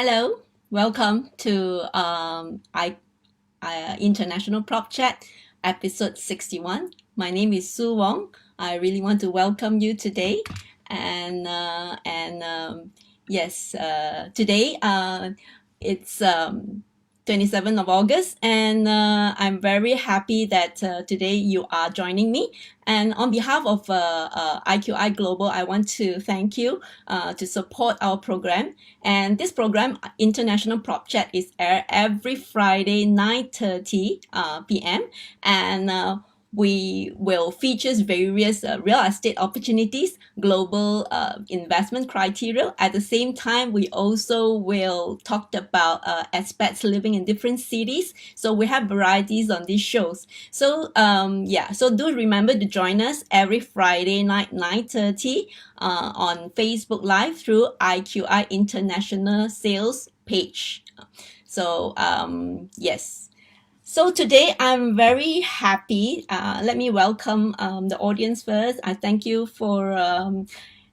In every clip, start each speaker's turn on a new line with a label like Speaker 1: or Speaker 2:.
Speaker 1: Hello, welcome to International Prop Chat, episode 61. My name is Sue Wong. I really want to welcome you today, and yes, today it's 27th of August, and I'm very happy that today you are joining me. And on behalf of IQI Global, I want to thank you to support our program. And this program, International Prop Chat, is aired every Friday, 9:30 p.m. And we will feature various real estate opportunities, global investment criteria. At the same time, we also will talk about expats living in different cities. So we have varieties on these shows. So so do remember to join us every Friday night, 9:30 on Facebook Live through IQI International Sales page. So yes. So today I'm very happy. Let me welcome the audience first. I thank you for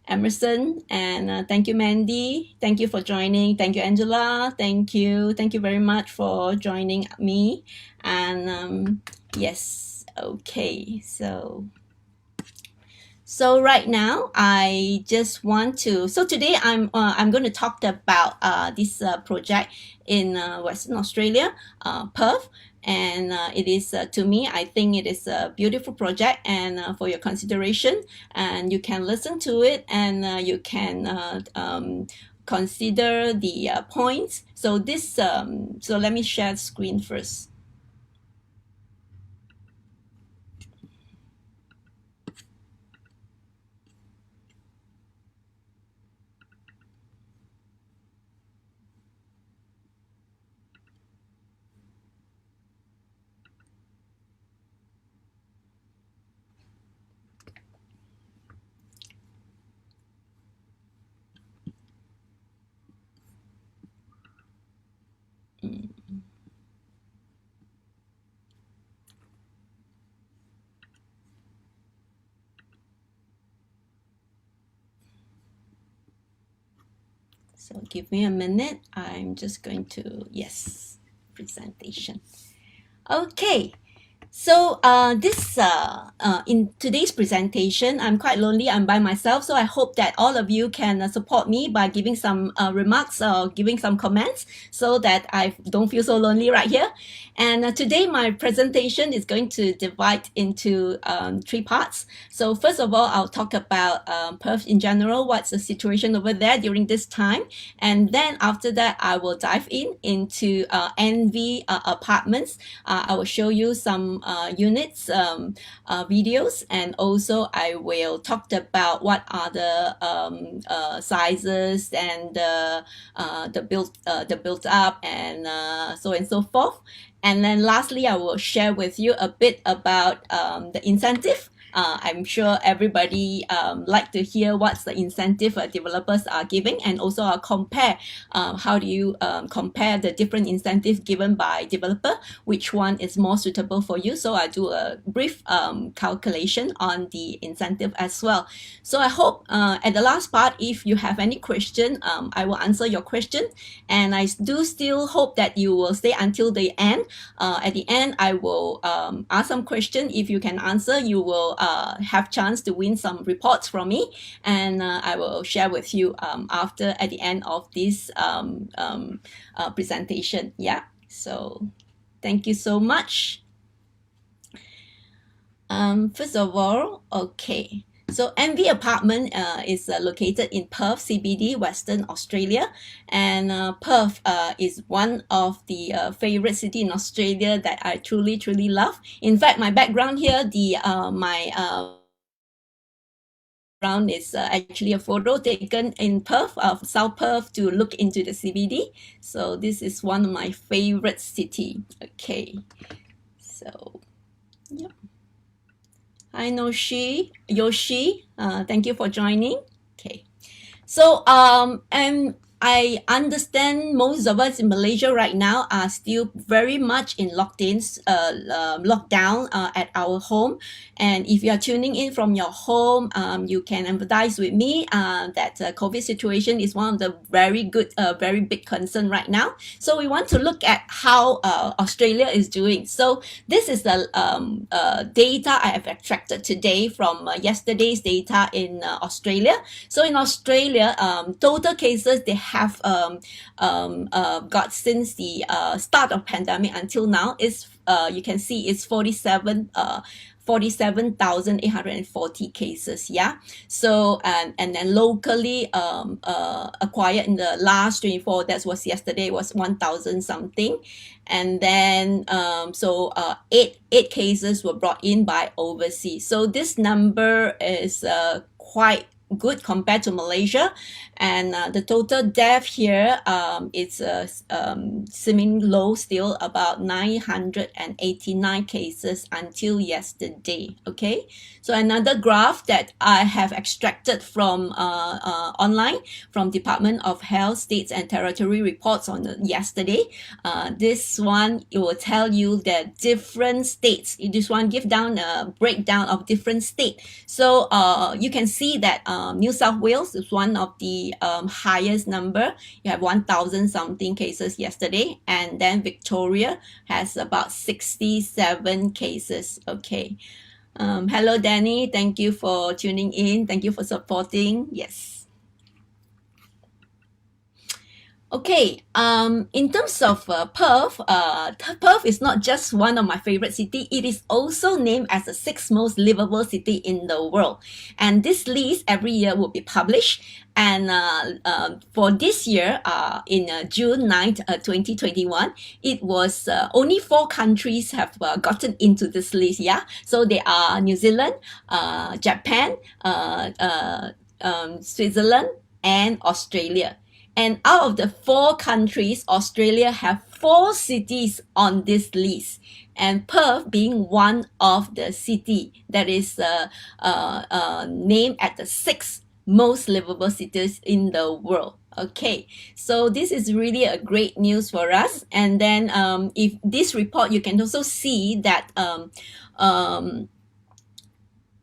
Speaker 1: Emerson, and thank you, Mandy. Thank you for joining. Thank you, Angela. Thank you. Thank you very much for joining me. And yes, okay. So right now, I just want to. So today, I'm going to talk about this project in Western Australia, Perth, and it is to me. I think it is a beautiful project, and for your consideration, and you can listen to it, and you can consider the points. So this. So let me share the screen first. So give me a minute. I'm just going to, yes, presentation. Okay. So in today's presentation, I'm quite lonely. I'm by myself. So I hope that all of you can support me by giving some remarks or giving some comments so that I don't feel so lonely right here. And today my presentation is going to divide into three parts. So first of all, I'll talk about Perth in general, what's the situation over there during this time. And then after that, I will dive into NV apartments. I will show you some units, videos, and also I will talk about what are the sizes and the built up and so and so forth. And then lastly, I will share with you a bit about the incentive. I'm sure everybody like to hear what's the incentive developers are giving, and also I'll compare how do you compare the different incentives given by developer, which one is more suitable for you. So I do a brief calculation on the incentive as well. So I hope at the last part, if you have any question, I will answer your question, and I do still hope that you will stay until the end. At the end, I will ask some question. If you can answer, you will have chance to win some reports from me, and I will share with you after at the end of this presentation. Yeah. So thank you so much. First of all, okay. So NV Apartment is located in Perth CBD, Western Australia, and Perth is one of the favorite city in Australia that I truly love. In fact, my background here, my background is actually a photo taken in Perth, of South Perth, to look into the CBD. So this is one of my favorite city. Okay, so yep. Hi, Yoshi, thank you for joining. Okay, so and I understand most of us in Malaysia right now are still very much in lockdown at our home. And if you are tuning in from your home, you can empathize with me that COVID situation is one of the very big concern right now. So we want to look at how Australia is doing. So this is the data I have extracted today from yesterday's data in Australia. So in Australia, total cases they have got since the start of pandemic until now is you can see it's 47,840 cases. Yeah. So and then locally acquired in the last 24, that was yesterday, was 1,000 something. And then eight cases were brought in by overseas. So this number is quite good compared to Malaysia. And the total death here it's seeming low still, about 989 cases until yesterday. Okay, so another graph that I have extracted from online from Department of Health States and Territory reports on yesterday. This one, it will tell you that different states, this one give down a breakdown of different states. So you can see that New South Wales is one of the highest number. You have 1,000 something cases yesterday, and then Victoria has about 67 cases. Okay. Hello Danny, thank you for tuning in, thank you for supporting. Yes. Okay, in terms of Perth, Perth is not just one of my favorite city, it is also named as the sixth most livable city in the world. And this list every year will be published. And for this year, in June 9th, 2021, it was only 4 countries have gotten into this list. Yeah, so they are New Zealand, Japan, Switzerland, and Australia. And out of the 4 countries, Australia have 4 cities on this list, and Perth being one of the city that is named at the 6th most livable cities in the world. Okay, so this is really a great news for us. And then if this report, you can also see that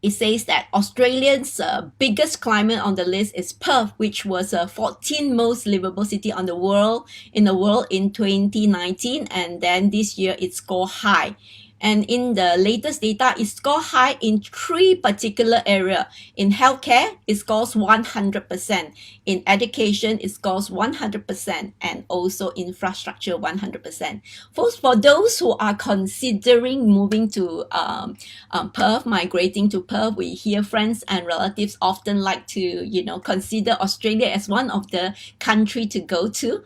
Speaker 1: it says that Australia's biggest climate on the list is Perth, which was a 14th most livable city on the world in 2019, and then this year it scored high. And in the latest data, it scored high in 3 particular areas. In healthcare, it scores 100%. In education, it scores 100%. And also infrastructure, 100%. For those who are considering moving to Perth, migrating to Perth, we hear friends and relatives often like to, consider Australia as one of the country to go to.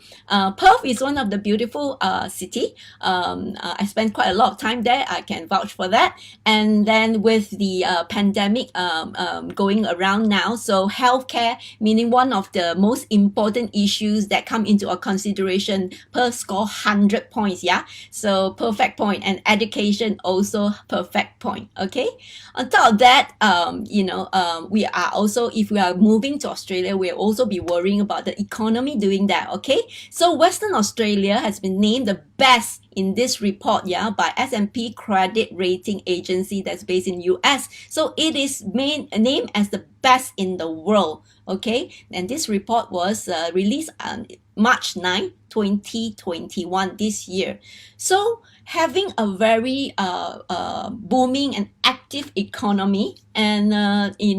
Speaker 1: Perth is one of the beautiful city. I spent quite a lot of time there. I can vouch for that. And then with the pandemic going around now, so healthcare, meaning one of the most important issues that come into our consideration, Perth score 100 points. Yeah, so perfect point. And education also perfect point. Okay, on top of that, we are also, if we are moving to Australia, we'll also be worrying about the economy doing that. Okay, so Western Australia has been named the best in this report, yeah, by S&P Credit Rating Agency that's based in US. So it is named as the best in the world. Okay, and this report was released on March 9, 2021 this year. So having a very booming and active economy, and it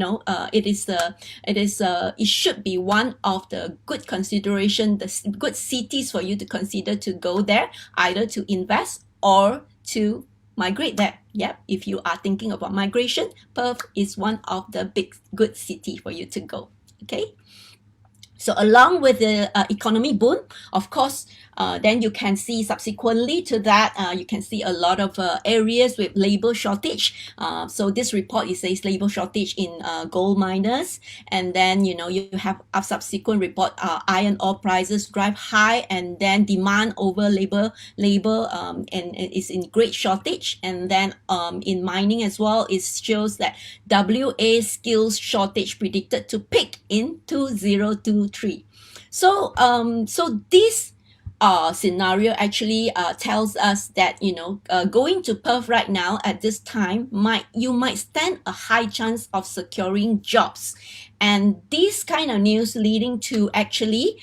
Speaker 1: should be one of the good consideration, the good cities for you to consider to go there, either to invest or to migrate there. Yep, if you are thinking about migration, Perth is one of the big good city for you to go. Okay. So along with the economy boom, of course, then you can see subsequently to that, you can see a lot of areas with labor shortage. So this report, it says labor shortage in gold miners. And then, you have a subsequent report, iron ore prices drive high, and then demand over labor and is in great shortage. And then in mining as well, it shows that WA skills shortage predicted to peak in 2023. So this scenario actually tells us that, going to Perth right now at this time, you might stand a high chance of securing jobs. And this kind of news leading to actually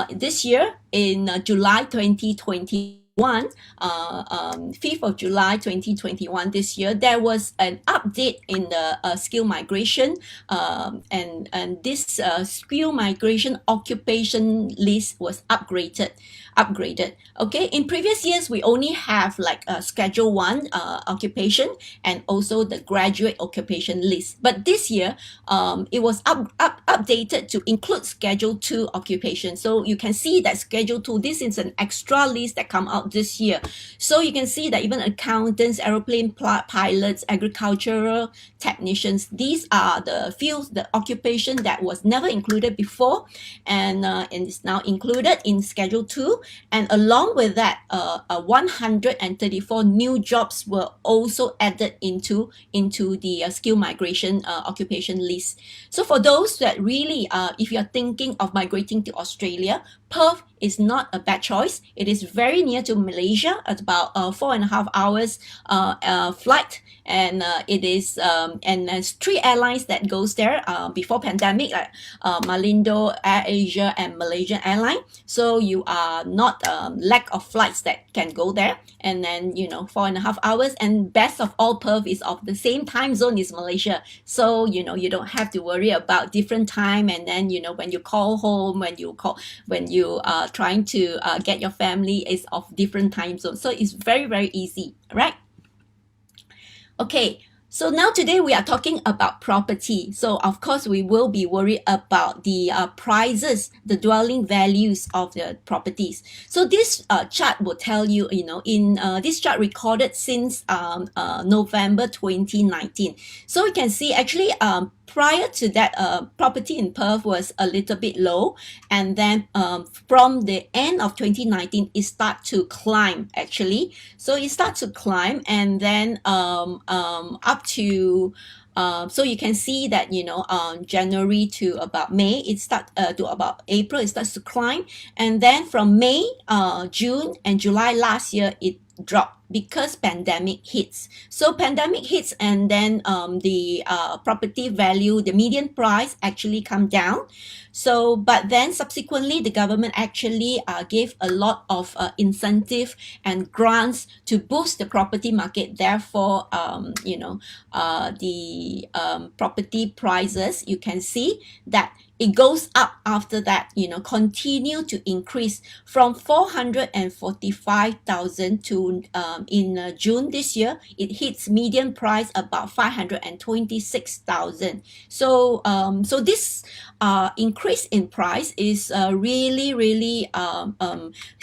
Speaker 1: this year in July 2021, 5th of July 2021, this year, there was an update in the skill migration, and this skill migration occupation list was upgraded. Okay, in previous years we only have like a schedule 1 occupation and also the graduate occupation list, but this year it was updated to include schedule 2 occupation. So you can see that schedule 2, this is an extra list that come out this year. So you can see that even accountants, aeroplane pilots, agricultural technicians, these are the fields, the occupation that was never included before, and is now included in schedule 2. And along with that, 134 new jobs were also added into the skill migration occupation list. So for those that really, if you're thinking of migrating to Australia, Perth is not a bad choice. It is very near to Malaysia, at about 4.5 hours flight, and it is and there's 3 airlines that goes there before pandemic, like Malindo, Air Asia, and Malaysian Airline. So you are not lack of flights that can go there, and then 4.5 hours, and best of all, Perth is of the same time zone as Malaysia, so you don't have to worry about different time. And then when you call home, when you are trying to get your family, is of different time zone, so it's very, very easy, right? Okay, so now today we are talking about property. So of course we will be worried about the prices, the dwelling values of the properties. So this chart will tell you, in this chart recorded since November 2019. So you can see actually prior to that, property in Perth was a little bit low, and then from the end of 2019 it start to climb actually. So it starts to climb, and then up to so you can see that January to about May, it start to about April, it starts to climb, and then from May, June, and July last year it dropped because pandemic hits. So pandemic hits, and then the property value, the median price actually come down. So but then subsequently the government actually gave a lot of incentive and grants to boost the property market. Therefore the property prices, you can see that it goes up after that, continue to increase from 445,000 to in June this year, it hits median price about 526,000. So so this increase in price is really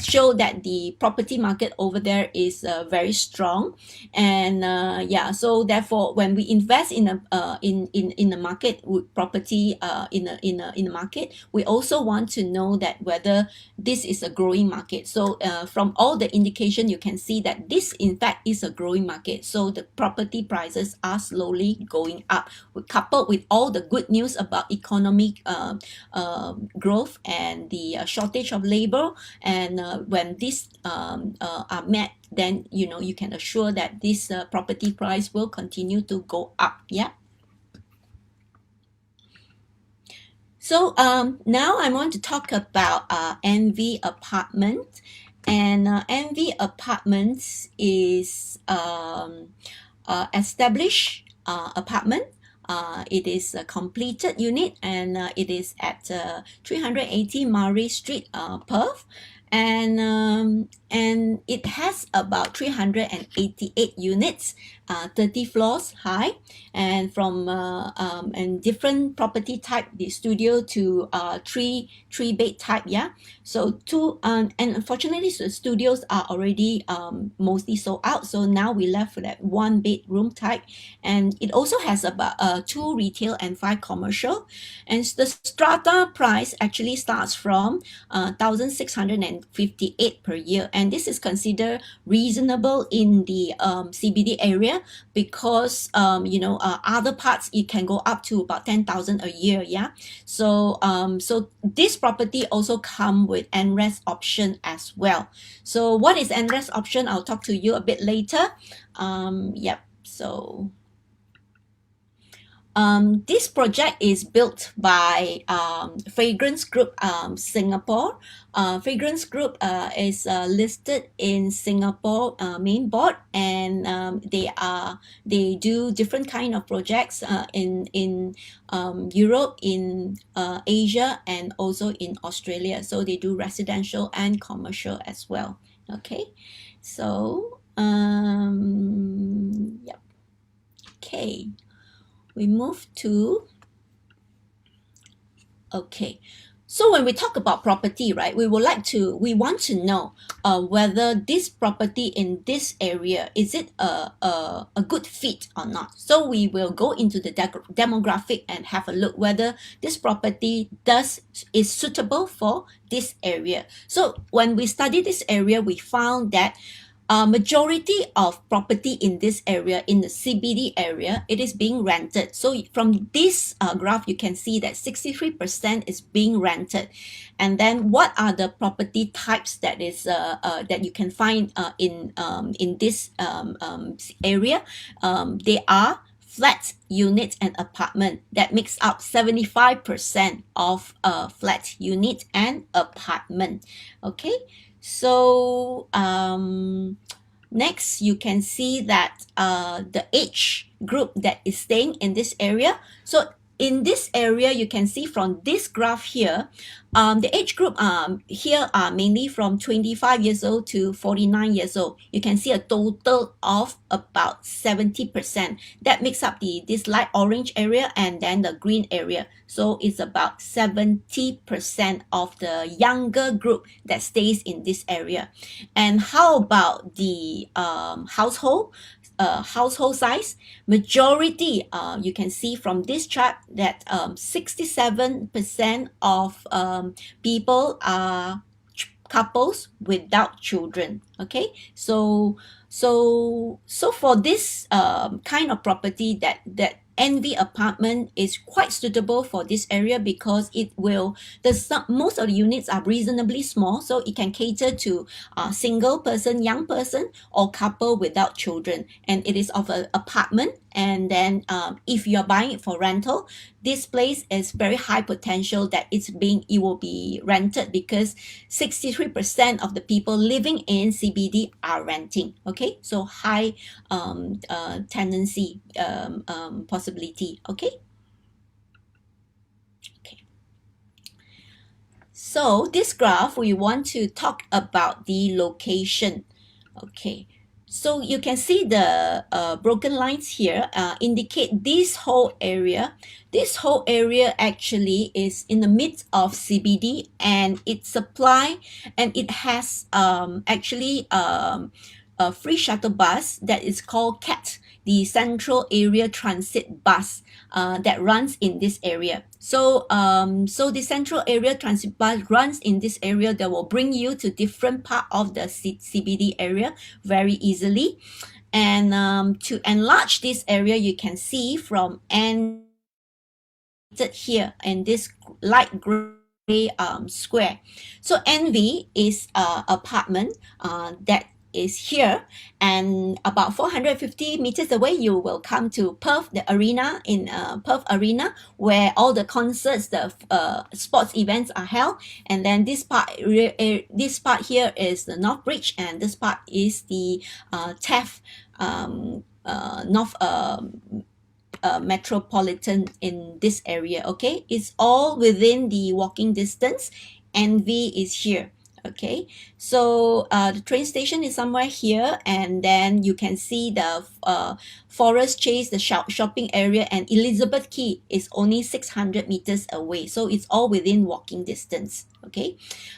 Speaker 1: show that the property market over there is very strong. And yeah, so therefore when we invest in a in the market with property in the market, we also want to know that whether this is a growing market. So from all the indication, you can see that this in fact is a growing market. So the property prices are slowly going up, coupled with all the good news about economic growth and the shortage of labor. And when these are met, then you can assure that this property price will continue to go up. Yeah. So now I want to talk about NV Apartment. And NV Apartments is established apartment. It is a completed unit, and it is at 380 Murray Street, Perth. And it has about 388 units, 30 floors high, and from and different property type, the studio to three bed type. Yeah, so two and unfortunately the studios are already mostly sold out, so now we left with that 1 bedroom type. And it also has about 2 retail and 5 commercial, and the strata price actually starts from 1,690 158 per year, and this is considered reasonable in the CBD area, because other parts it can go up to about 10,000 a year. Yeah, so this property also come with NRES option as well. So what is NRES option? I'll talk to you a bit later. Yep. So this project is built by Fragrance Group Singapore. Fragrance Group is listed in Singapore main board, and they do different kind of projects in Europe, in Asia, and also in Australia. So they do residential and commercial as well. Okay, so yep. Okay. We move to, okay. So when we talk about property, right, we want to know whether this property in this area, is it a good fit or not. So we will go into the demographic and have a look whether this property is suitable for this area. So when we study this area, we found that majority of property in this area, in the CBD area, it is being rented. So from this graph, you can see that 63% is being rented. And then what are the property types that that you can find in this area? They are flat, unit, and apartment. That makes up 75% of flat, unit, and apartment. Okay. So next, you can see that the age group that is staying in this area. So in this area, you can see from this graph here, the age group here are mainly from 25 years old to 49 years old. You can see a total of about 70%. That makes up this light orange area and then the green area. So it's about 70% of the younger group that stays in this area. And how about the household size? Majority, you can see from this chart that 67% of people are couples without children. Okay, so for this kind of property, that NV apartment is quite suitable for this area, because most of the units are reasonably small, so it can cater to single person, young person, or couple without children. And it is of an apartment, and then if you're buying it for rental, this place is very high potential that it will be rented, because 63% of the people living in CBD are renting. Okay, so high tenancy possibility. Okay. So this graph, we want to talk about the location. Okay, so you can see the broken lines here indicate this whole area. This whole area actually is in the midst of CBD, and it has actually a free shuttle bus that is called CAT, the Central Area Transit Bus, that runs in this area. So the Central Area Transit Bus runs in this area that will bring you to different part of the CBD area very easily. And to enlarge this area, you can see from here in this light gray square. So NV is apartment that is here, and about 450 meters away you will come to Perth, the arena in Perth Arena, where all the concerts, the sports events are held. And then this part here is the North Bridge, and this part is the Taft North metropolitan in this area. Okay, it's all within the walking distance. NV is here. Okay, so the train station is somewhere here, and then you can see the Forest Chase, the shopping area, and Elizabeth Quay is only 600 meters away, so it's all within walking distance. Okay,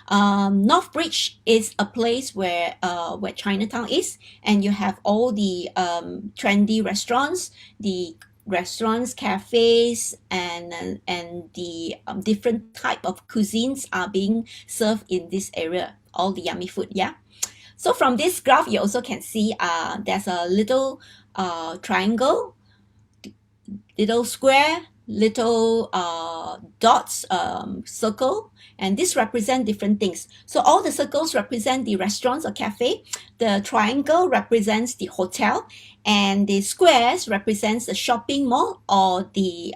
Speaker 1: North Bridge is a place where Chinatown is, and you have all the trendy restaurants, cafes, and the different type of cuisines are being served in this area. all the yummy food. Yeah. So from this graph, you also can see there's a little triangle, little square, little dots, circle, and this represent different things. So all the circles represent the restaurants or cafe, the triangle represents the hotel, and the squares represents the shopping mall or the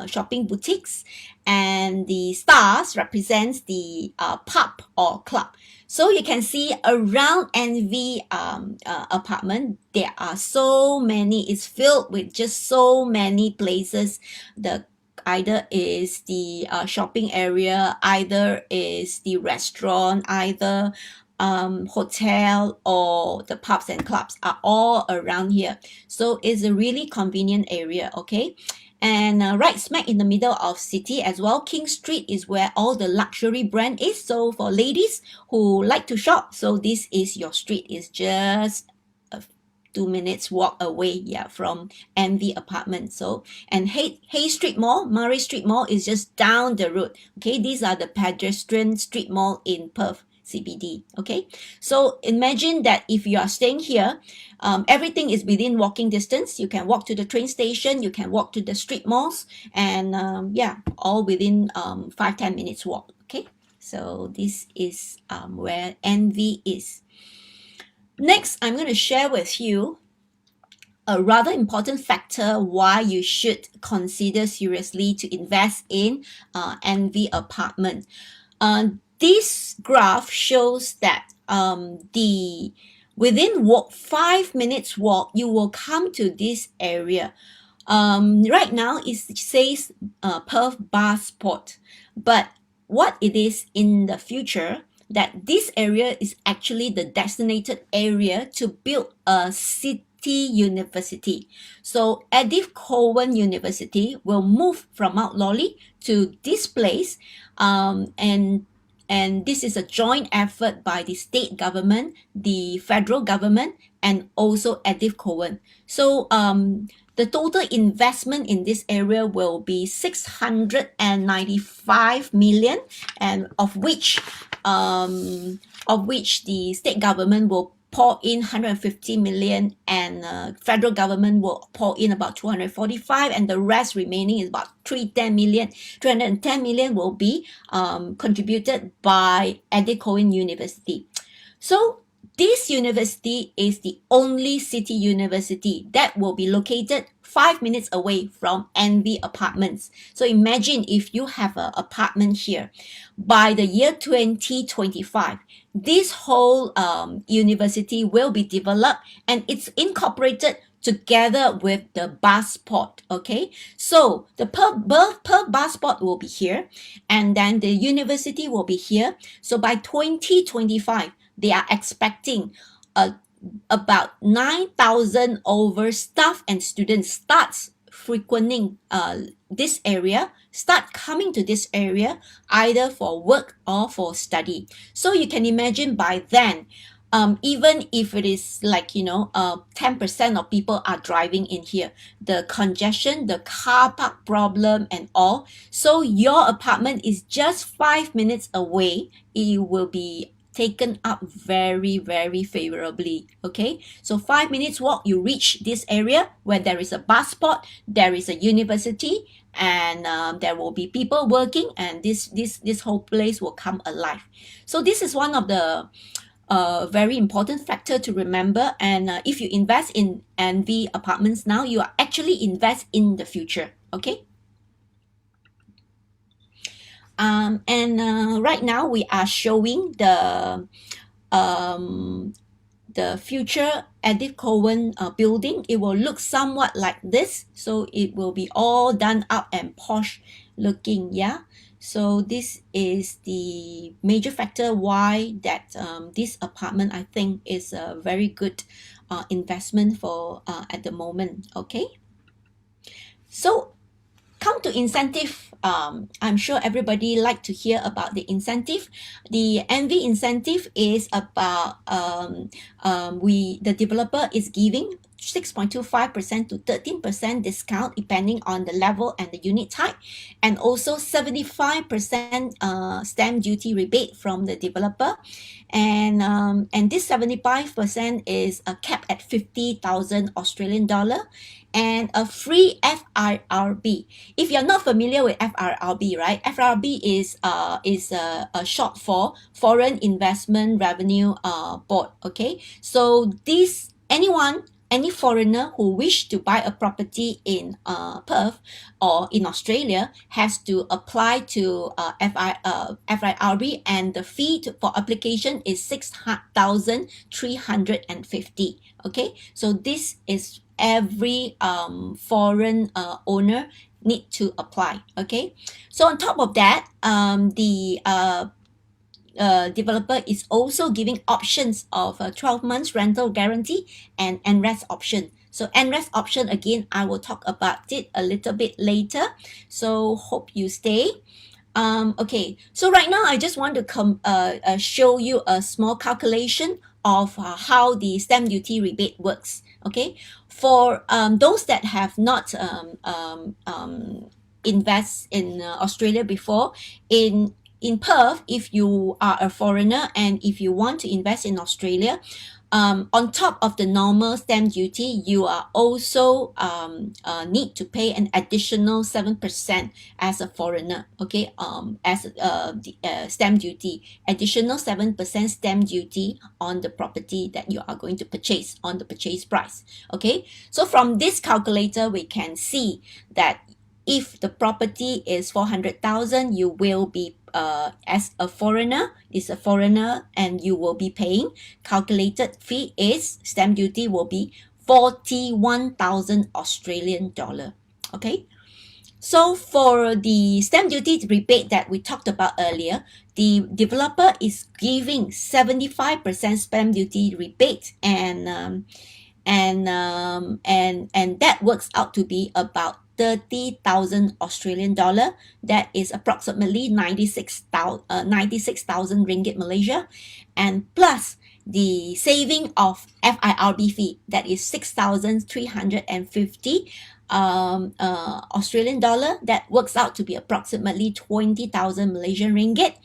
Speaker 1: shopping boutiques, and the stars represents the pub or club. So you can see around NV apartment, there are so many, it's filled with just so many places. The either is the shopping area, either is the restaurant, either hotel, or the pubs and clubs are all around here. So it's a really convenient area, okay? And right smack in the middle of city as well, King Street is where all the luxury brand is. So for ladies who like to shop, so this is your street. It's just a 2 minutes walk away, yeah, from MV apartment. So, and Hay Street Mall, Murray Street Mall is just down the road. Okay, these are the pedestrian street mall in Perth CBD. Okay, so imagine that if you are staying here, everything is within walking distance. You can walk to the train station, you can walk to the street malls, and yeah, all within 5-10 minutes walk. Okay, so this is where NV is. Next, I'm going to share with you a rather important factor why you should consider seriously to invest in NV apartment. This graph shows that within 5 minutes walk, you will come to this area. Right now, it says Perth Bar Spot, but what it is in the future, that this area is actually the designated area to build a city university. So Edith Cowan University will move from Mount Lawley to this place, and this is a joint effort by the state government, the federal government, and also Edith Cowan. So the total investment in this area will be 695 million, and of which the state government will pour in 150 million, and federal government will pour in about 245, and the rest remaining is about 310 million will be contributed by Edith Cowan University. So this university is the only city university that will be located 5 minutes away from NV apartments. So imagine if you have an apartment here. By the year 2025, this whole university will be developed, and it's incorporated together with the bar spot. Okay, so the Perth bar spot will be here, and then the university will be here. So by 2025, they are expecting about 9,000 over staff and students starts frequenting this area, start coming to this area either for work or for study. So you can imagine by then, even if it is like 10% of people are driving in here, the congestion, the car park problem and all, so your apartment is just 5 minutes away, it will be taken up very, very favorably. Okay, so 5 minutes walk, you reach this area where there is a bus spot, there is a university, and there will be people working, and this whole place will come alive. So this is one of the very important factor to remember. And if you invest in NV apartments now, you are actually invest in the future. Okay. Right now we are showing the future Edith Cowan building. It will look somewhat like this. So it will be all done up and posh looking. Yeah. So this is the major factor why that this apartment, I think, is a very good investment for at the moment. Okay. So come to incentive. I'm sure everybody like to hear about the incentive. The NV incentive is about the developer is giving 6.25% to 13% discount depending on the level and the unit type, and also 75% stamp duty rebate from the developer. And this 75% is a cap at 50,000 Australian dollar, and a free FIRB. If you're not familiar with FIRB, right? FIRB is a short for Foreign Investment Revenue Board. Okay, so this any foreigner who wish to buy a property in Perth or in Australia has to apply to FIRB, and the fee for application is 6,350. Okay, so this is every foreign owner need to apply. Okay, so on top of that, the developer is also giving options of a 12 months rental guarantee and NRES option. So NRES option, again, I will talk about it a little bit later, so hope you stay. Okay, so right now I just want to show you a small calculation of how the stamp duty rebate works. Okay, for those that have not invest in Australia before, in Perth, if you are a foreigner and if you want to invest in Australia, on top of the normal stamp duty, you are also need to pay an additional 7% as a foreigner. Okay, as the stamp duty, additional 7% stamp duty on the property that you are going to purchase, on the purchase price. Okay, so from this calculator, we can see that if the property is 400,000, you will be as a foreigner, and you will be paying, calculated fee is stamp duty will be 41,000 Australian dollar. Okay, so for the stamp duty rebate that we talked about earlier, the developer is giving 75% stamp duty rebate, and that works out to be about 30,000 Australian dollar. That is approximately 96,000 ringgit Malaysia, and plus the saving of FIRB fee, that is 6,350 Australian dollar. That works out to be approximately 20,000 Malaysian ringgit.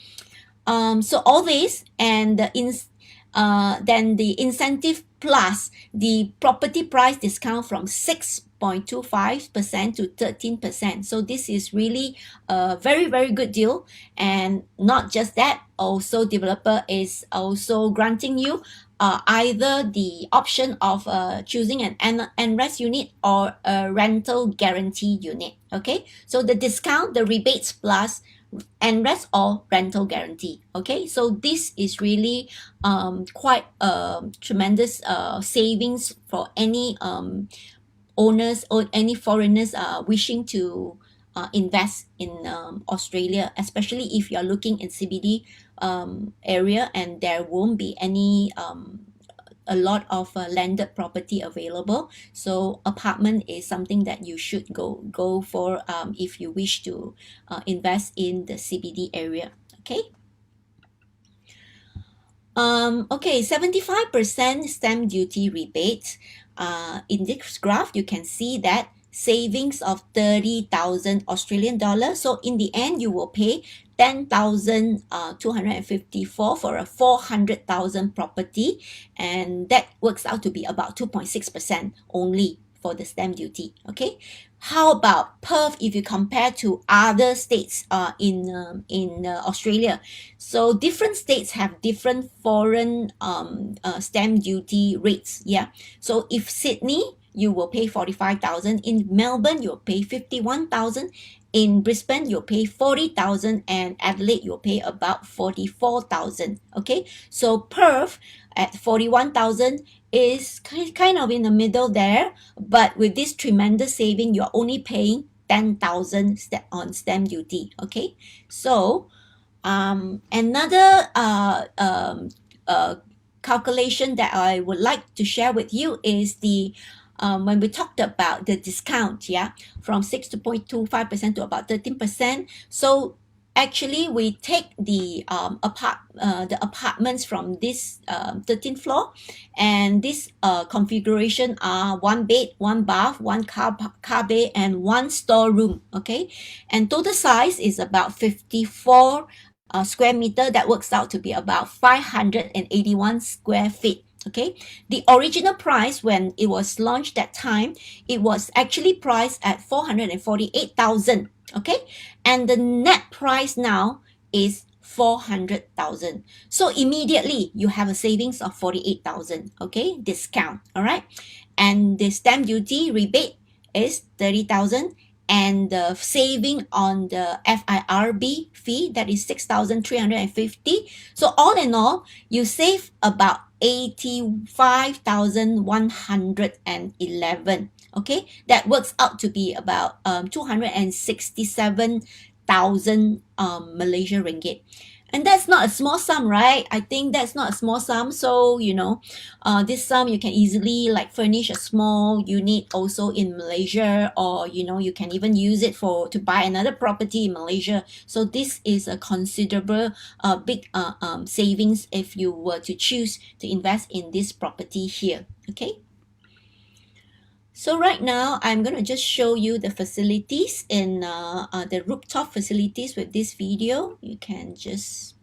Speaker 1: So all this, and then the incentive plus the property price discount from 6.25% to 13%. So this is really a very, very good deal. And not just that, also developer is also granting you either the option of choosing an NRES unit or a rental guarantee unit. Okay, so the discount, the rebates plus NRES or rental guarantee. Okay, so this is really quite tremendous savings for any owners or any foreigners wishing to invest in Australia, especially if you're looking in CBD area and there won't be any a lot of landed property available. So apartment is something that you should go for if you wish to invest in the CBD area. Okay. Okay, 75% stamp duty rebate. In this graph, you can see that savings of 30,000 Australian dollars. So in the end, you will pay 10,254 for a 400,000 property, and that works out to be about 2.6% only for the stamp duty. Okay, how about Perth if you compare to other states in Australia? So different states have different foreign stamp duty rates. Yeah, so if Sydney, you will pay 45,000. In Melbourne, you'll pay 51,000. In Brisbane, you'll pay 40,000, and Adelaide, you'll pay about 44,000. Okay, so Perth at 41,000 is kind of in the middle there, but with this tremendous saving, you're only paying 10,000 on stamp duty. Okay, so another calculation that I would like to share with you is the when we talked about the discount, yeah, from 6.25% to about 13%. So actually we take the apartments from this 13th floor, and this configuration are one bed, one bath, one car bay, and one storeroom. Okay, and total size is about 54 square meter. That works out to be about 581 square feet. Okay, the original price when it was launched that time, it was actually priced at 448,000. Okay, and the net price now is 400,000. So immediately you have a savings of 48,000. Okay, discount. All right, and the stamp duty rebate is 30,000, and the saving on the FIRB fee, that is 6,350. So all in all, you save about 85,111. Okay, that works out to be about 267,000 Malaysia ringgit. And that's not a small sum, right? I think that's not a small sum. So, this sum you can easily like furnish a small unit also in Malaysia, or you can even use it to buy another property in Malaysia. So this is a considerable big savings if you were to choose to invest in this property here. Okay. So right now, I'm going to just show you the facilities in the rooftop facilities with this video. You can just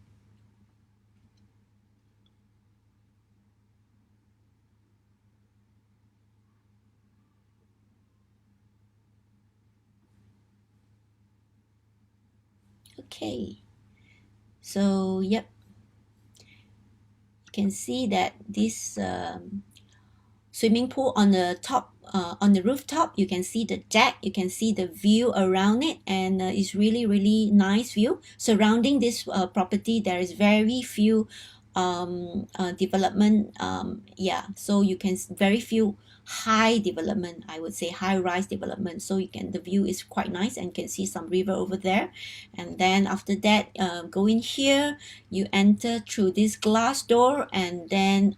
Speaker 1: okay. So yep, you can see that this swimming pool on the top, on the rooftop. You can see the deck, you can see the view around it, and it's really nice view surrounding this property. There is very few development, yeah, so you can very few high development, I would say high rise development. So the view is quite nice, and you can see some river over there. And then after that, go in here, you enter through this glass door, and then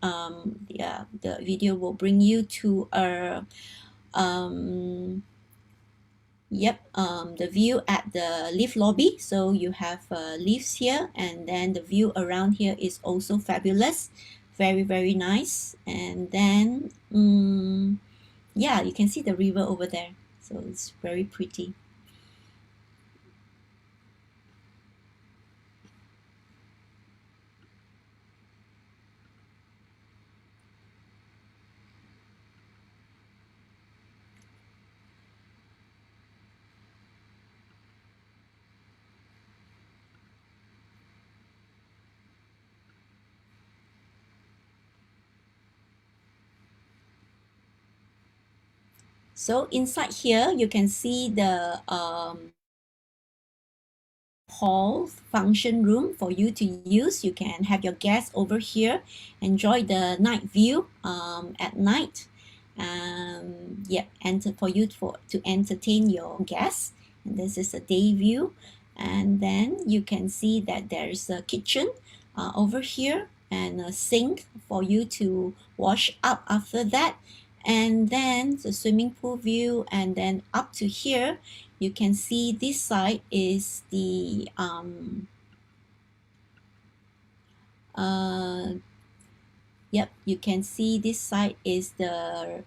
Speaker 1: yeah, the video will bring you to a the view at the lift lobby. So you have lifts here, and then the view around here is also fabulous, very nice. And then yeah, you can see the river over there, so it's very pretty. So inside here, you can see the hall function room for you to use. You can have your guests over here, enjoy the night view at night. Yeah, and for you to entertain your guests. And this is a day view. And then you can see that there is a kitchen over here, and a sink for you to wash up after that. And then the swimming pool view, and then up to here, you can see this side is the yep, you can see this side is the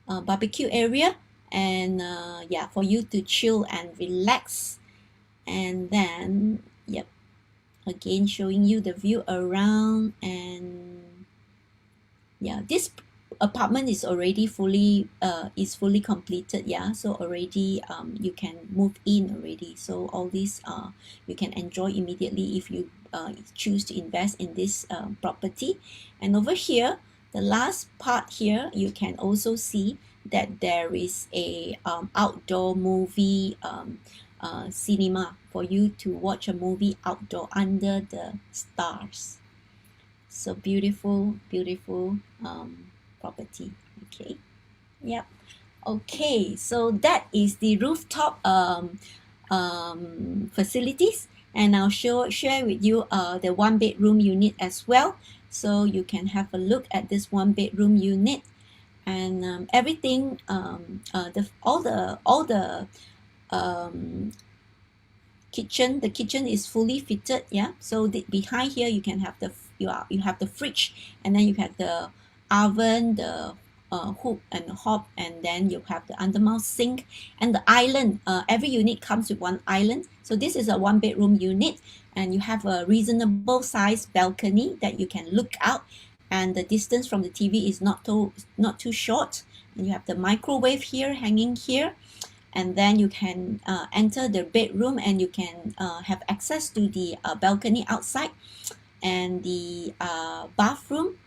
Speaker 1: barbecue area, and yeah, for you to chill and relax. And then yep, again showing you the view around. And yeah, this apartment is already fully completed. Yeah, so already you can move in already. So all these you can enjoy immediately if you choose to invest in this property. And over here, the last part here, you can also see that there is a outdoor movie cinema for you to watch a movie outdoor under the stars. So beautiful property. Okay, yep. Okay, so that is the rooftop facilities, and I'll share with you the one bedroom unit as well, so you can have a look at this one bedroom unit. And everything the all the um, kitchen. The kitchen is fully fitted, yeah. So behind here you can have you have the fridge, and then you have the oven, the hook and hob, and then you have the undermount sink and the island. Every unit comes with one island. So this is a one bedroom unit, and you have a reasonable size balcony that you can look out, and the distance from the TV is not too short. And you have the microwave here hanging here, and then you can enter the bedroom, and you can have access to the balcony outside, and the bathroom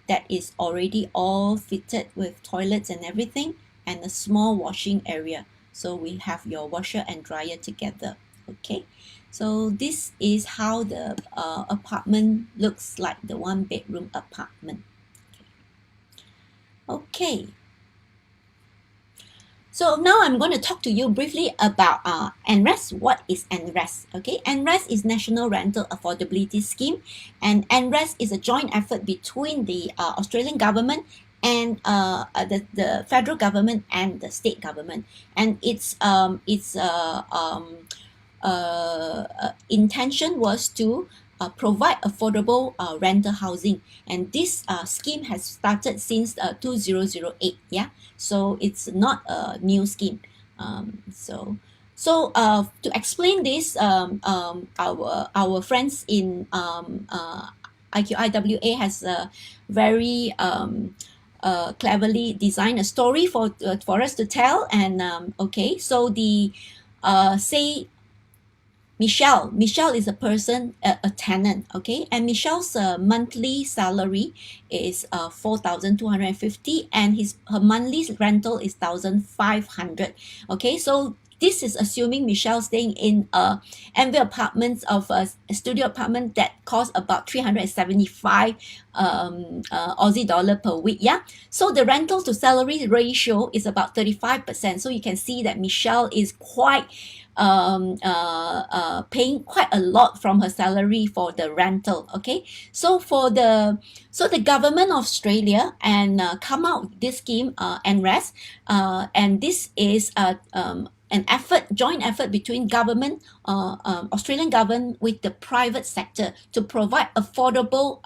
Speaker 1: that is already all fitted with toilets and everything, and a small washing area. So we have your washer and dryer together. Okay, so this is how the apartment looks like, the one bedroom apartment. Okay. So now I'm going to talk to you briefly about NRES. What is NRES? Okay, NRES is National Rental Affordability Scheme, and NRES is a joint effort between the Australian government and the federal government and the state government, and its intention was to provide affordable rental housing, and this scheme has started since 2008. Yeah, so it's not a new scheme. To explain this, our friends in IQIWA has very cleverly designed a story for us to tell. And okay, so the say Michelle is a person, a tenant, okay, and Michelle's monthly salary is 4,250, and her monthly rental is 1,500. Okay, so this is assuming Michelle staying in a envy apartments of a studio apartment that costs about 375 Aussie dollar per week. Yeah, so the rental to salary ratio is about 35%. So you can see that Michelle is quite paying quite a lot from her salary for the rental. Okay, so the government of Australia and come out this scheme, NRES, and this is an joint effort between government, Australian government with the private sector to provide affordable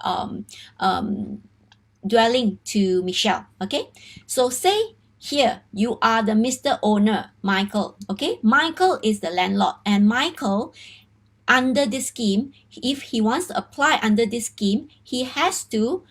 Speaker 1: dwelling to Michelle. Okay, so say here you are the Mr. Owner, Michael. Okay, Michael is the landlord, and Michael, under this scheme, if he wants to apply under this scheme, he has to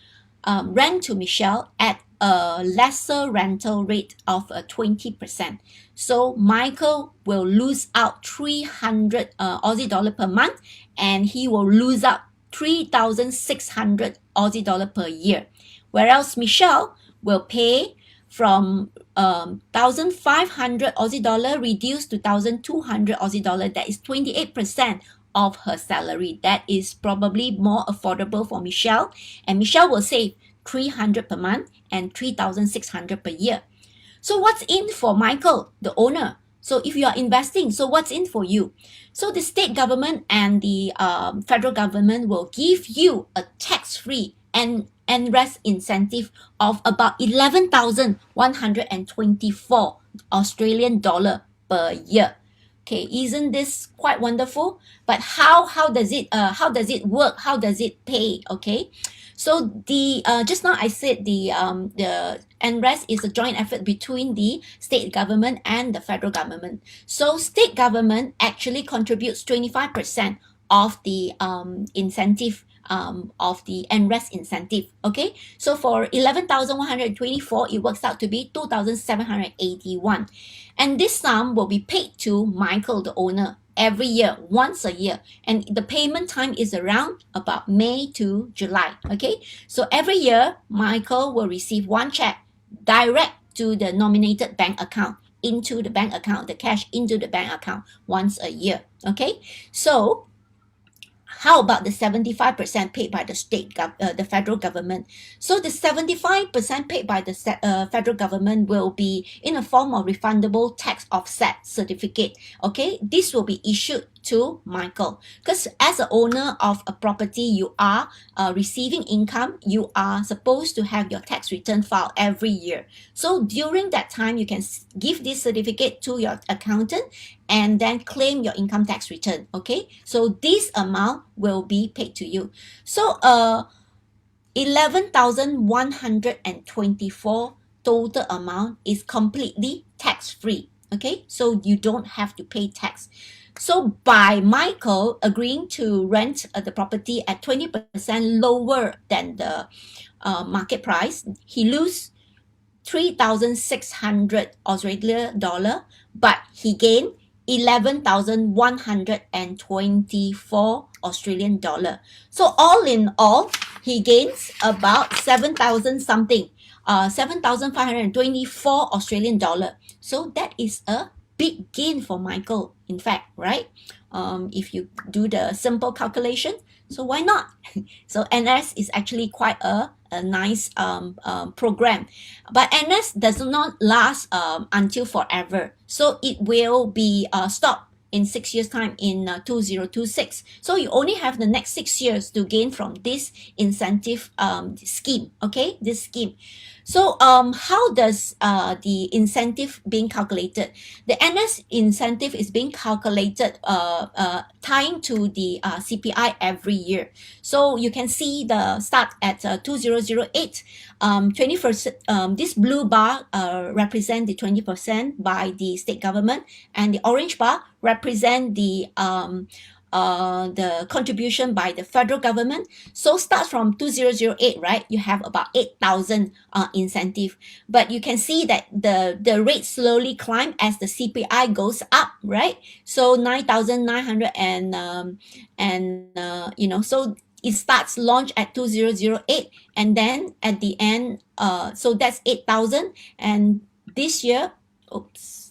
Speaker 1: rent to Michelle at a lesser rental rate of 20%. So Michael will lose out 300 Aussie dollar per month, and he will lose out 3,600 Aussie dollar per year. Whereas Michelle will pay from 1,500 Aussie dollar reduced to 1,200 Aussie dollar. That is 28% of her salary. That is probably more affordable for Michelle, and Michelle will save 300 per month and 3,600 per year. So what's in for Michael, the owner? So if you are investing, so what's in for you? So the state government and the federal government will give you a tax-free and NRES incentive of about 11,124 Australian dollar per year. Okay, isn't this quite wonderful? But how does it work? How does it pay? Okay, so the just now I said the NRES is a joint effort between the state government and the federal government. So state government actually contributes 25% of the incentive of the NRES incentive. Okay, so for 11,124, it works out to be 2,781, and this sum will be paid to Michael, the owner, every year, once a year, and the payment time is around about May to July. Okay, so every year Michael will receive one check direct to the nominated bank account, into the bank account, the cash into the bank account once a year. Okay, so how about the 75% paid by the the federal government? So the 75% paid by the federal government will be in a form of refundable tax offset certificate. Okay, this will be issued to Michael, because as a owner of a property, you are receiving income. You are supposed to have your tax return filed every year. So during that time, you can give this certificate to your accountant and then claim your income tax return. Okay, so this amount will be paid to you. So 11,124 total amount is completely tax free. Okay, so you don't have to pay tax. So by Michael agreeing to rent the property at 20% lower than the market price, he lose 3,600 Australian dollar, but he gained 11,124 Australian dollar. So all in all, he gains about 7,000 something, 7,524 Australian dollar. So that is a big gain for Michael, in fact, right? If you do the simple calculation, so why not? So NS is actually quite a nice program, but NS does not last until forever. So it will be stopped in 6 years time in 2026. So you only have the next 6 years to gain from this incentive scheme. Okay, this scheme. So how does the incentive being calculated? The NS incentive is being calculated tying to the CPI every year. So you can see the start at 2008. 21st, this blue bar represent the 20% by the state government, and the orange bar represent the contribution by the federal government. So starts from 2008, right? You have about 8,000 incentive, but you can see that the rate slowly climb as the CPI goes up, right? So 9,900 so it starts launch at 2008, and then at the end, so that's 8,000, and this year, oops,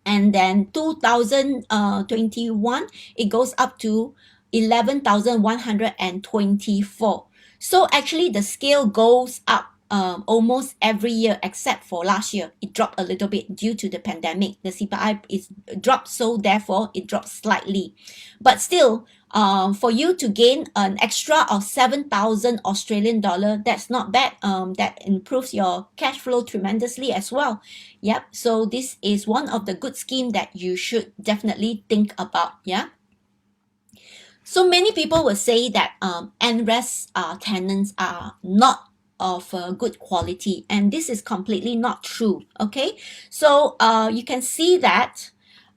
Speaker 1: and then 2021 it goes up to 11,124. So actually the scale goes up almost every year except for last year. It dropped a little bit due to the pandemic. The CPI is dropped, so therefore it dropped slightly. But still, for you to gain an extra of 7,000 Australian dollar, that's not bad. That improves your cash flow tremendously as well. Yep. So this is one of the good scheme that you should definitely think about. Yeah. So many people will say that NRES tenants are not of good quality, and this is completely not true. Okay, so you can see that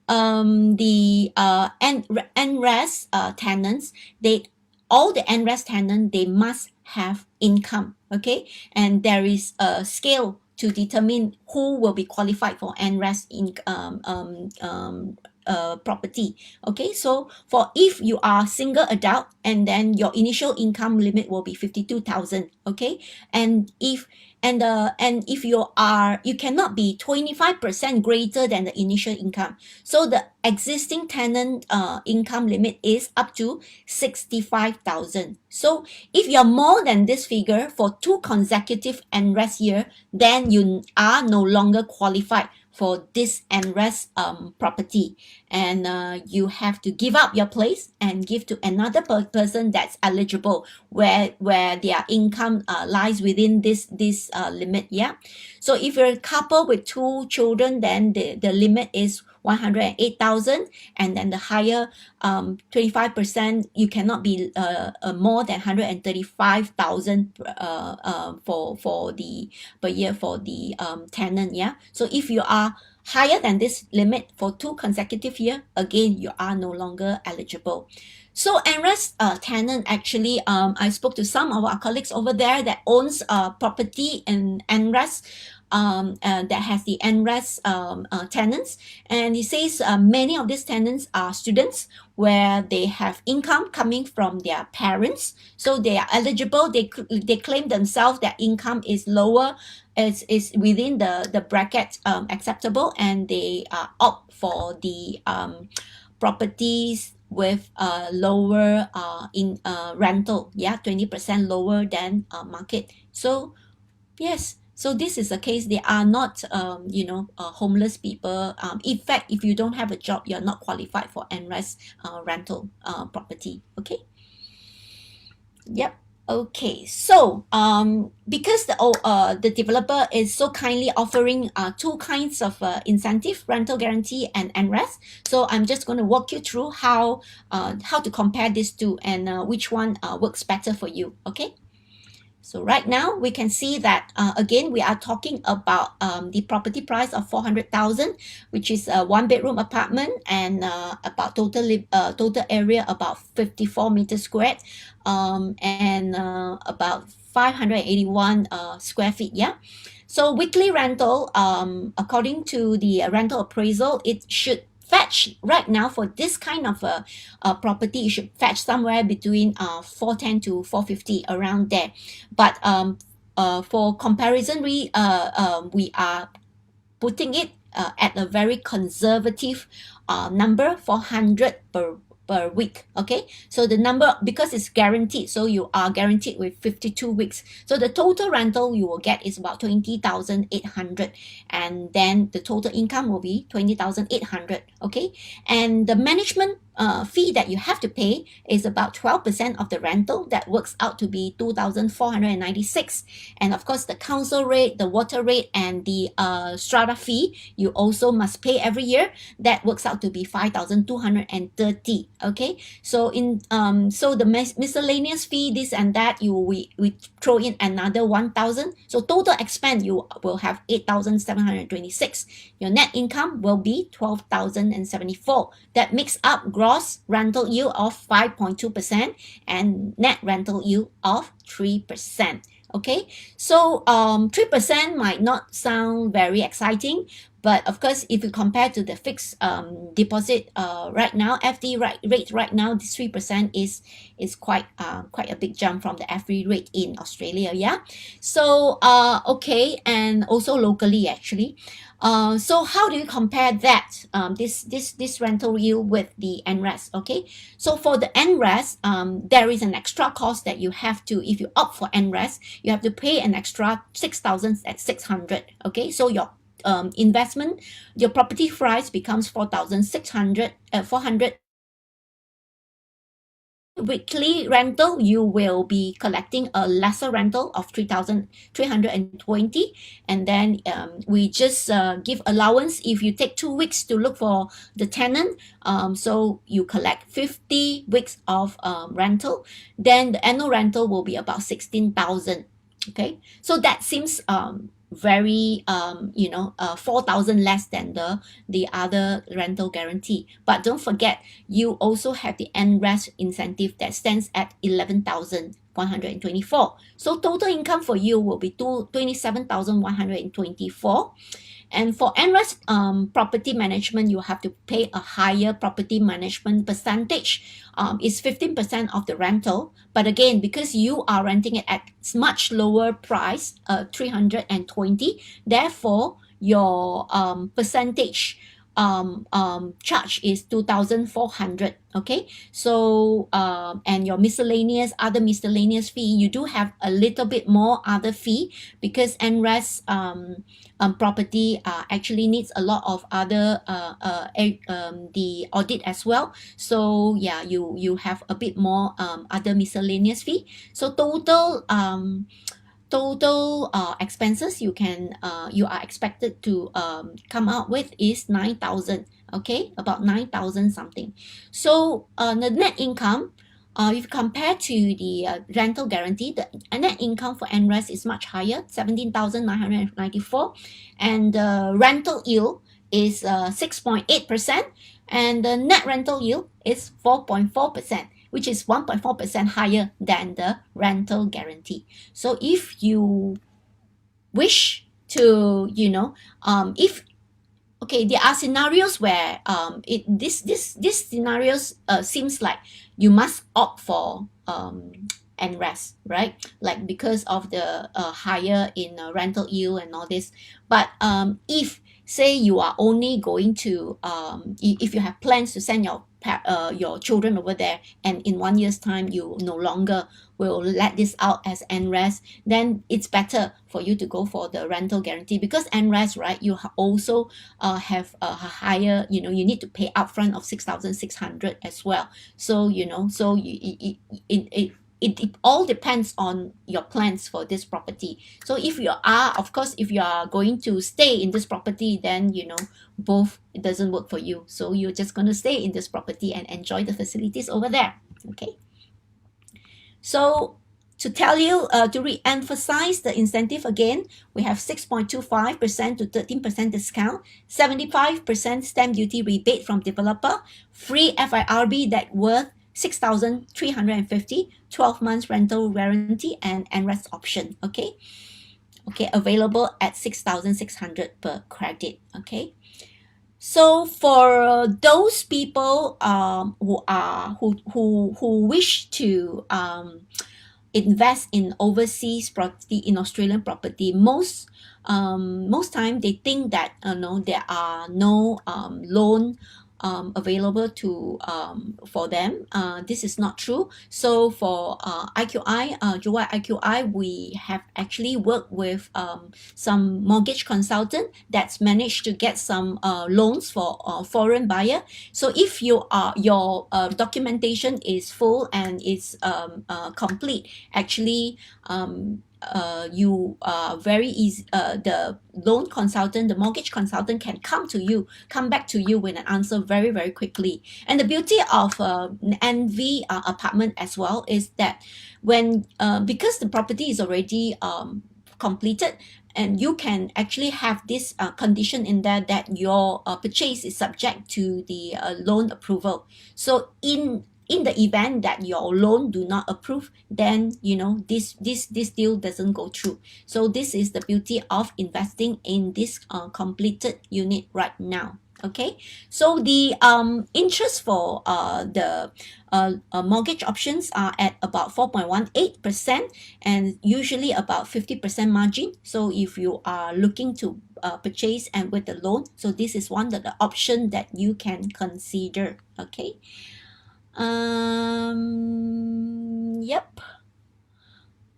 Speaker 1: the NRES tenants, all the NRES tenants, they must have income. Okay, and there is a scale to determine who will be qualified for NRES property. Okay, so for if you are single adult, and then your initial income limit will be 52,000. Okay, and if you cannot be 25% greater than the initial income. So the existing tenant income limit is up to 65,000. So if you're more than this figure for 2 consecutive NRES year, then you are no longer qualified for this NRES property, and you have to give up your place and give to another person that's eligible, where their income lies within this limit. Yeah, so if you're a couple with 2 children, then the limit is 108,000, and then the higher 25%, you cannot be more than 135,000 for the per year for the tenant. Yeah, so if you are higher than this limit for 2 consecutive year, again you are no longer eligible. So NRES tenant, actually I spoke to some of our colleagues over there that owns property in NRES, that has the NRES tenants, and he says many of these tenants are students where they have income coming from their parents, so they are eligible. They claim themselves that income is lower, is within the bracket acceptable, and they opt for the properties with lower rental. Yeah, 20% lower than market. So yes, So this is a case, they are not, homeless people. In fact, if you don't have a job, you're not qualified for NRES rental property. Okay. Yep. Okay. So because the developer is so kindly offering two kinds of incentive, rental guarantee and NRES. So I'm just going to walk you through how to compare these two and which one works better for you. Okay. So right now we can see that again we are talking about the property price of 400,000, which is a one bedroom apartment and about total area about 54 meters squared, and about 581 square feet. Yeah. So weekly rental, according to the rental appraisal, it should fetch right now for this kind of a property. It should fetch somewhere between 410 to 450 around there. But for comparison, we are putting it at a very conservative number, 400 per week. Okay, so the number, because it's guaranteed, so you are guaranteed with 52 weeks, so the total rental you will get is about 20,800, and then the total income will be 20,800. Okay, and the management fee that you have to pay is about 12% of the rental. That works out to be 2,496. And of course the council rate, the water rate, and the strata fee you also must pay every year. That works out to be 5,230. Okay, so so the miscellaneous fee, this and that, we throw in another 1,000. So total expense you will have 8,726. Your net income will be 12,074. That makes up gross rental yield of 5.2% and net rental yield of 3%. Okay, so 3% might not sound very exciting, but of course, if you compare to the fixed deposit right now, FD rate right now, this 3% is quite a big jump from the FD rate in Australia. Yeah, so okay, and also locally actually. So how do you compare that this rental yield with the NRES? Okay, so for the NRES, there is an extra cost that you have to, if you opt for NRES, you have to pay an extra 6,600. Okay, so your investment, your property price becomes 4,600, 400. Weekly rental, you will be collecting a lesser rental of 3,320, and then we just give allowance if you take 2 weeks to look for the tenant, so you collect 50 weeks of rental, then the annual rental will be about 16,000. Okay, so that seems very 4,000 less than the other rental guarantee. But don't forget, you also have the NRES incentive that stands at 11,124. So total income for you will be 27,124. And for NRES property management, you have to pay a higher property management percentage. It's 15% of the rental. But again, because you are renting it at much lower price, 320, therefore your percentage charge is 2,400. Okay, so and your other miscellaneous fee, you do have a little bit more other fee, because NRES property actually needs a lot of other the audit as well. So yeah, you have a bit more other miscellaneous fee. So total expenses you are expected to come out with is 9,000. Okay, about 9,000 something. So the net income, if compared to the rental guarantee, the net income for NRES is much higher, 17,994, and the rental yield is 6.8%, and the net rental yield is 4.4%, which is 1.4% higher than the rental guarantee. So if you wish to, if okay, there are scenarios where this scenarios seems like you must opt for NRES, right? Like because of the higher in rental yield and all this. But if say you are only going to, if you have plans to send your children over there, and in 1 year's time you no longer will let this out as NRES, then it's better for you to go for the rental guarantee, because NRES, right, you also have a higher, you need to pay upfront of 6,600 as well. So so it all depends on your plans for this property. So if you are, of course, if you are going to stay in this property, then both, it doesn't work for you. So you're just going to stay in this property and enjoy the facilities over there. Okay. So to tell you, to re-emphasize the incentive again, we have 6.25% to 13% discount, 75% stamp duty rebate from developer, free FIRB that worth 6,350, 12 months rental warranty, and NRES option. Okay. Okay, available at 6,600 per credit. Okay. So for those people who wish to invest in overseas property, in Australian property, most time they think that no, there are no loan available to for them. This is not true. So for IQI, Juwai IQI, we have actually worked with some mortgage consultant that's managed to get some loans for foreign buyer. So if your documentation is full and is complete, actually you very easy, the loan consultant, the mortgage consultant can come back to you with an answer very, very quickly. And the beauty of NV apartment as well is that when because the property is already completed, and you can actually have this condition in there that your purchase is subject to the loan approval. So in the event that your loan do not approve, then this deal doesn't go through. So this is the beauty of investing in this completed unit right now. Okay, so the interest for the mortgage options are at about 4.18%, and usually about 50% margin. So if you are looking to purchase and with the loan, so this is one of the option that you can consider. Okay. Yep.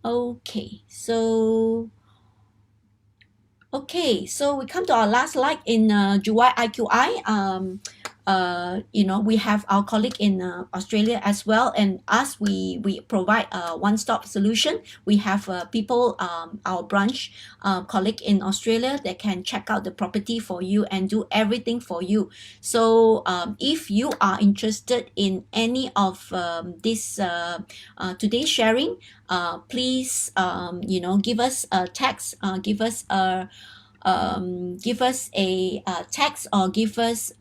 Speaker 1: Okay, so we come to our last slide in Juwai IQI. We have our colleague in Australia as well, and us, we provide a one-stop solution. We have people, our branch colleague in Australia, that can check out the property for you and do everything for you. So if you are interested in any of this today's sharing, please give us a text, give us a text, or give us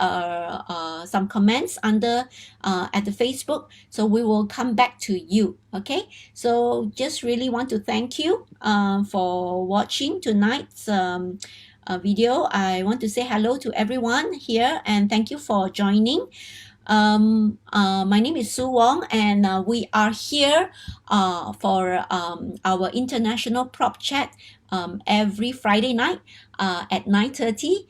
Speaker 1: some comments under at the Facebook, so we will come back to you. Okay, so just really want to thank you for watching tonight's video. I want to say hello to everyone here, and thank you for joining. My name is Sue Wong, and we are here for our international prop chat every Friday night at 9:30.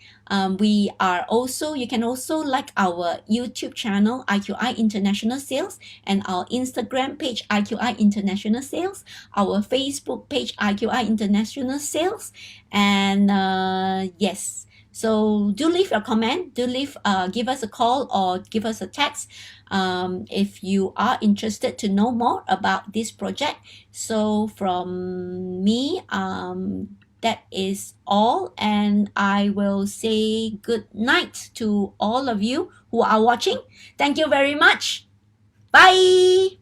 Speaker 1: We are also, you can also like our YouTube channel, IQI International Sales, and our Instagram page, IQI International Sales, our Facebook page, IQI International Sales, and yes. So do leave a comment, do leave, give us a call or give us a text if you are interested to know more about this project. So from me, that is all, and I will say good night to all of you who are watching. Thank you very much. Bye.